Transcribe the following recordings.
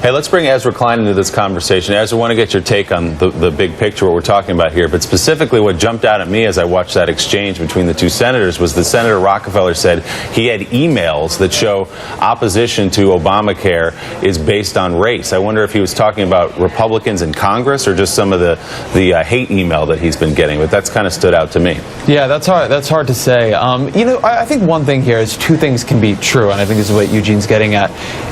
Hey, let's bring Ezra Klein into this conversation. Ezra, I want to get your take on the big picture, what we're talking about here. But specifically, what jumped out at me as I watched that exchange between the two senators was that Senator Rockefeller said he had emails that show opposition to Obamacare is based on race. I wonder if he was talking about Republicans in Congress or just some of the hate email that he's been getting. But that's kind of stood out to me. Yeah, that's hard to say. I think one thing here is two things can be true, and I think this is what Eugene's getting at.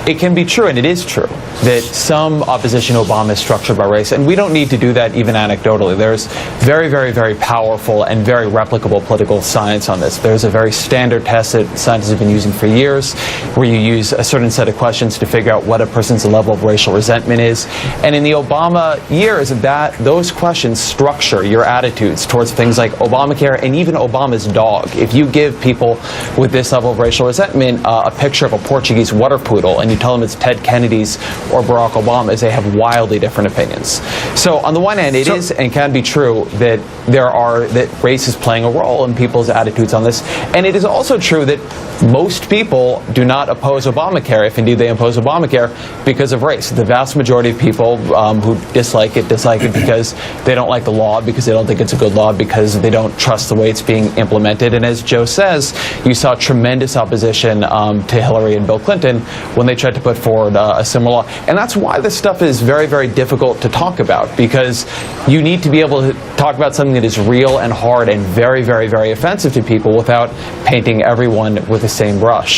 It can be true, and it is true, that some opposition to Obama is structured by race, and we don't need to do that even anecdotally. There's very, very, very powerful and very replicable political science on this. There's a very standard test that scientists have been using for years, where you use a certain set of questions to figure out what a person's level of racial resentment is. And in the Obama years, those questions structure your attitudes towards things like Obamacare and even Obama's dog. If you give people with this level of racial resentment a picture of a Portuguese water poodle and you tell them it's Ted Kennedy's or Barack Obama's, they have wildly different opinions. So on the one hand, it is and can be true that that race is playing a role in people's attitudes on this. And it is also true that most people do not oppose Obamacare, if indeed they oppose Obamacare, because of race. The vast majority of people who dislike it because they don't like the law, because they don't think it's a good law, because they don't trust the way it's being implemented. And as Joe says, you saw tremendous opposition to Hillary and Bill Clinton when they tried to put forward a similar law. And that's why this stuff is very, very difficult to talk about, because you need to be able to talk about something that is real and hard and very, very, very offensive to people without painting everyone with the same brush.